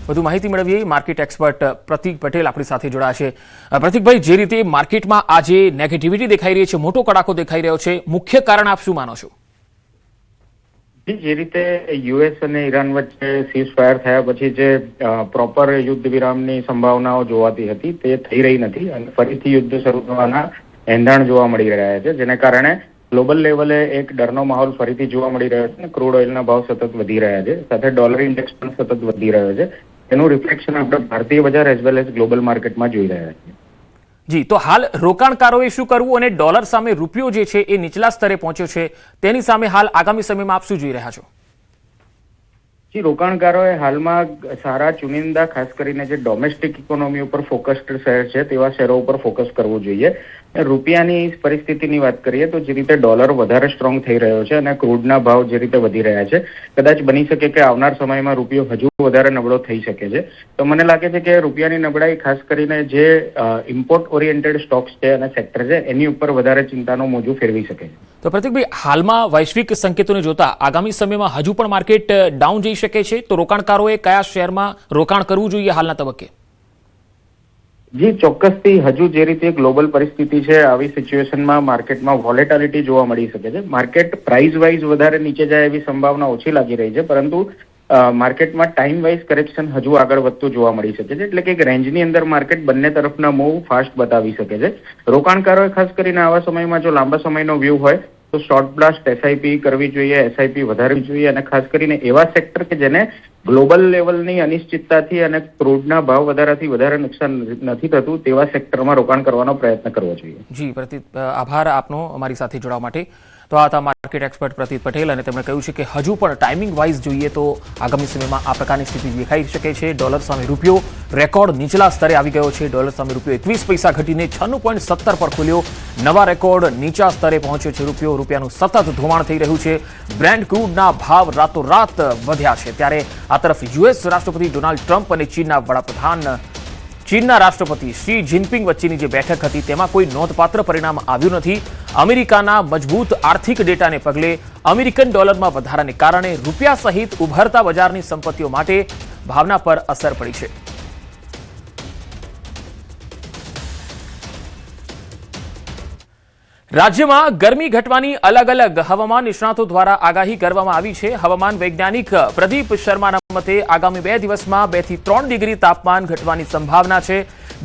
વધુ માહિતી મેળવીએ માર્કેટ એક્સપર્ટ પ્રતીક પટેલ આપણી સાથે જોડાયા છે। પ્રતીકભાઈ, જે રીતે માર્કેટમાં આજે નેગેટિવિટી દેખાઈ રહી છે, મોટો કડાકો દેખાઈ રહ્યો છે, મુખ્ય કારણ આપ શું માનો છો? જે રીતે યુએસ અને ઈરાન વચ્ચે સીઝ ફાયર થયા પછી જે પ્રોપર યુદ્ધ વિરામની સંભાવનાઓ જોવાતી હતી તે થઈ રહી નથી અને ફરીથી યુદ્ધ શરૂ થવાના એંધાણ જોવા મળી રહ્યા છે, જેને કારણે ગ્લોબલ લેવલે એક ડરનો માહોલ ફરીથી જોવા મળી રહ્યો છે અને ક્રૂડ ઓઇલના ભાવ સતત વધી રહ્યા છે, સાથે ડોલર ઇન્ડેક્સ પણ સતત વધી રહ્યો છે। એનું રિફ્લેક્શન આપણે ભારતીય બજાર એઝ વેલ એઝ ગ્લોબલ માર્કેટમાં જોઈ રહ્યા છીએ। જી, તો હાલ રોકાણકારોએ શું કરવું અને ડોલર સામે રૂપિયો જે છે એ નીચલા સ્તરે પહોંચ્યો છે, તેની સામે હાલ આગામી સમયમાં આપ શું જોઈ રહ્યા છો? જી, રોકાણકારોએ હાલમાં સારા ચુનિંદા ખાસ કરીને જે ડોમેસ્ટિક ઇકોનોમી ઉપર ફોકસ્ડ શેર છે તેવા શેરો ઉપર ફોકસ કરવું જોઈએ। રૂપિયાની પરિસ્થિતિની વાત કરીએ તો જે રીતે ડોલર વધારે સ્ટ્રોંગ થઈ રહ્યો છે અને ક્રૂડના ભાવ જે રીતે વધી રહ્યા છે, કદાચ બની શકે કે આવનાર સમયમાં રૂપિયો હજુ વધારે નબળો થઈ શકે છે। તો મને લાગે છે કે રૂપિયાની નબળાઈ ખાસ કરીને જે ઇમ્પોર્ટ ઓરિએન્ટેડ સ્ટોક્સ છે અને સેક્ટર છે એની ઉપર વધારે ચિંતાનો મોજું ફેરવી શકે છે। તો પ્રતીકભાઈ, હાલમાં વૈશ્વિક સંકેતોને જોતા આગામી સમયમાં હજુ પણ માર્કેટ ડાઉન જઈ શકે છે, તો રોકાણકારોએ કયા શેરમાં રોકાણ કરવું જોઈએ હાલના તબક્કે? જી, ચોક્કસથી હજુ જે રીતે ગ્લોબલ પરિસ્થિતિ છે આવી સિચ્યુએશનમાં માર્કેટમાં વોલેટિલિટી જોવા મળી શકે છે। માર્કેટ પ્રાઇસ વાઇઝ વધારે નીચે જાય એવી સંભાવના ઓછી લાગી રહી છે, પરંતુ માર્કેટમાં ટાઈમ વાઇઝ કરેક્શન હજુ આગળ વધતું જોવા મળી શકે છે, એટલે કે એક રેન્જની અંદર માર્કેટ બંને તરફના મૂવ ફાસ્ટ બતાવી શકે છે। રોકાણકારોએ ખાસ કરીને આવા સમયમાં જો લાંબા સમયનો વ્યૂ હોય તો શોર્ટ બ્લાસ્ટ એસઆઈપી કરવી જોઈએ, એસઆઈપી વધારવી જોઈએ અને ખાસ કરીને એવા સેક્ટર કે જેને ગ્લોબલ લેવલની અનિશ્ચિતતાથી અને ક્રૂડના ભાવ વધારાથી વધારે નુકસાન નથી થતું તેવા સેક્ટરમાં રોકાણ કરવાનો પ્રયત્ન કરવો જોઈએ। જી પ્રતીક, આભાર આપનો અમારી સાથે જોડાવા માટે। તો આ હતા માર્કેટ એક્સપર્ટ પ્રતીક પટેલ અને તેમણે કહ્યું છે કે હજુ પણ ટાઈમિંગ વાઇઝ જોઈએ તો આગામી સમયમાં આ પ્રકારની સ્થિતિ દેખાઈ શકે છે। ડોલર સામે રૂપિયો રેકોર્ડ નીચલા સ્તરે આવી ગયો છે। ડોલર સામે રૂપિયો 21 પૈસા ઘટીને 96.70 પર ખુલ્યો, નવા રેકોર્ડ નીચા સ્તરે પહોંચ્યો છે રૂપિયો। રૂપિયાનું સતત ધોવાણ થઈ રહ્યું છે। બ્રેન્ટ ક્રૂડના ભાવ રાતોરાત વધ્યા છે, ત્યારે આ તરફ યુએસ રાષ્ટ્રપતિ ડોનાલ્ડ ટ્રમ્પ અને ચીનના રાષ્ટ્રપતિ શી જિનપિંગ વચ્ચેની જે બેઠક હતી તેમાં કોઈ નોંધપાત્ર પરિણામ આવ્યું નથી। અમેરિકાના મજબૂત આર્થિક ડેટાને પગલે અમેરિકન ડોલરમાં વધારાને કારણે રૂપિયા સહિત ઉભરતા બજારની સંપત્તિઓ માટે ભાવના પર અસર પડી છે। રાજ્યમાં ગરમી ઘટવાની અલગ અલગ હવામાન નિષ્ણાતો દ્વારા આગાહી કરવામાં આવી છે। હવામાન વૈજ્ઞાનિક પ્રદીપ શર્માના મતે આગામી 2 દિવસમાં 2 થી 3 ડિગ્રી તાપમાન ઘટવાની સંભાવના છે।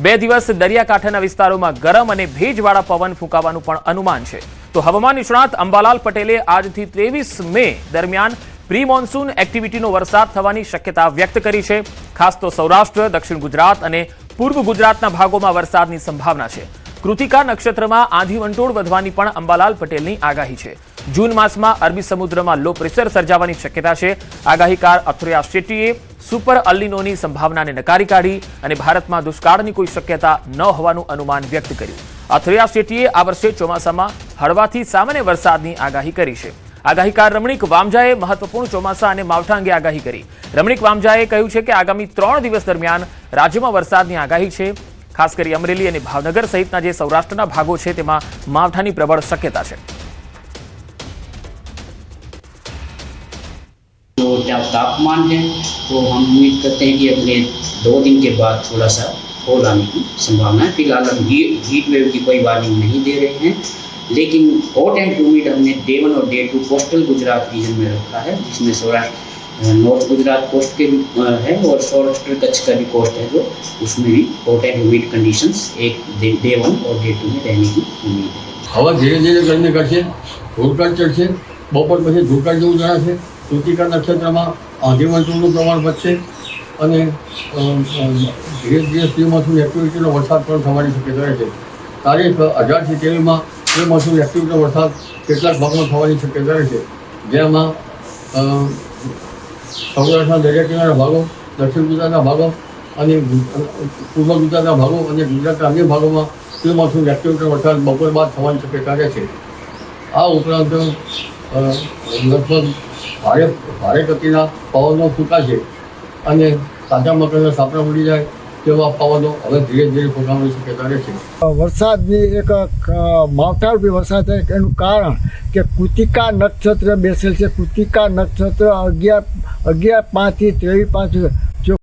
2 દિવસ દરિયાકાંઠાના વિસ્તારોમાં ગરમ અને ભેજવાળા પવન ફૂંકાવાનું પણ અનુમાન છે। તો હવામાન નિષ્ણાત અંબાલાલ પટેલે આજથી 23 મે દરમિયાન પ્રી મોન્સૂન એક્ટિવિટીનો વરસાદ થવાની શક્યતા વ્યક્ત કરી છે। ખાસ તો સૌરાષ્ટ્ર, દક્ષિણ ગુજરાત અને પૂર્વ ગુજરાતના ભાગોમાં વરસાદની સંભાવના છે। કૃતિકા નક્ષત્રમાં આંધી વંટોળ વધવાની પણ અંબાલાલ પટેલની આગાહી છે। જૂન માસમાં અરબી સમુદ્રમાં લો પ્રેશર સર્જાવાની શક્યતા છે। આગાહીકાર અથર્યા શેટ્ટીએ સુપર અલ્નિનોની સંભાવનાને નકારી કાઢી અને ભારતમાં દુષ્કાળની કોઈ શક્યતા ન હોવાનું અનુમાન વ્યક્ત કર્યું। અથર્યા શેટ્ટીએ આ વર્ષે ચોમાસામાં હળવાથી સામાન્ય વરસાદની આગાહી કરી છે। આગાહીકાર રમણીક વામજાએ મહત્વપૂર્ણ ચોમાસા અને માવઠા અંગે આગાહી કરી। રમણીક વામજાએ કહ્યું છે કે આગામી 3 દિવસ દરમિયાન રાજ્યમાં વરસાદની આગાહી છે। ખાસ કરી અમરેલી અને ભાવનગર સહિતના જે સૌરાષ્ટ્રના ભાગો છે તેમાં માવઠાની પ્રબળ શક્યતા છે। तो क्या तापमान है तो हम उम्मीद करते हैं कि अगले 2 दिन के बाद थोड़ा सा और आने की संभावना है। फिलहाल हम हीट वेव की कोई वार्निंग नहीं दे रहे हैं, लेकिन हॉट एंड ह्यूमिड हमने डे 1 और डे 2 कोस्टल गुजरात रीजन में रखा है, जिसमें सौराष्ट्र नॉर्थ गुजरात कोस्ट के है और सौराष्ट्र कच्छ का भी कोस्ट है, जो उसमें भी हॉट एंड ह्यूमिड कंडीशंस एक डे 1 और डे 2 में रहने की उम्मीद है। हवा धीरे धीरे गरमी करશે, ધૂળકાટ ચડશે, બપોર પછી ધૂળકાટ જેવું જણાશે। કૃતિકા નક્ષત્રમાં આંધી વંટોળનું પ્રમાણ વધશે અને ધીરે ધીરે પ્રી મોન્સૂન એક્ટિવિટીનો વરસાદ પણ થવાની શક્યતા રહેશે। તારીખ 18 થી 23 પ્રી મોન્સૂન એક્ટિવિટીનો વરસાદ કેટલાક ભાગમાં થવાની શક્યતા રહેશે, જેમાં સૌરાષ્ટ્રના દરિયા કિનારાના ભાગો, દક્ષિણ ગુજરાતના ભાગો અને પૂર્વ ગુજરાતના ભાગો અને ગુજરાતના અન્ય ભાગોમાં પ્રી મોન્સૂન એક્ટિવિટીનો વરસાદ બપોર બાદ થવાની શક્યતા રહેશે। આ ઉપરાંત લગભગ ભારે ગતિના પવનો ફૂંકાશે અને કાચા મકાનના સાપરા ઉડી જાય તેવા પવનો હવે ધીરે ધીરે ફૂંકાવાની શક્યતા રહેશે। વરસાદની એક માવઠારૂપી વરસાદ થાય એનું કારણ કે કૃતિકા નક્ષત્ર બેસેલ છે। કૃતિકા નક્ષત્ર 11/5 થી 23/5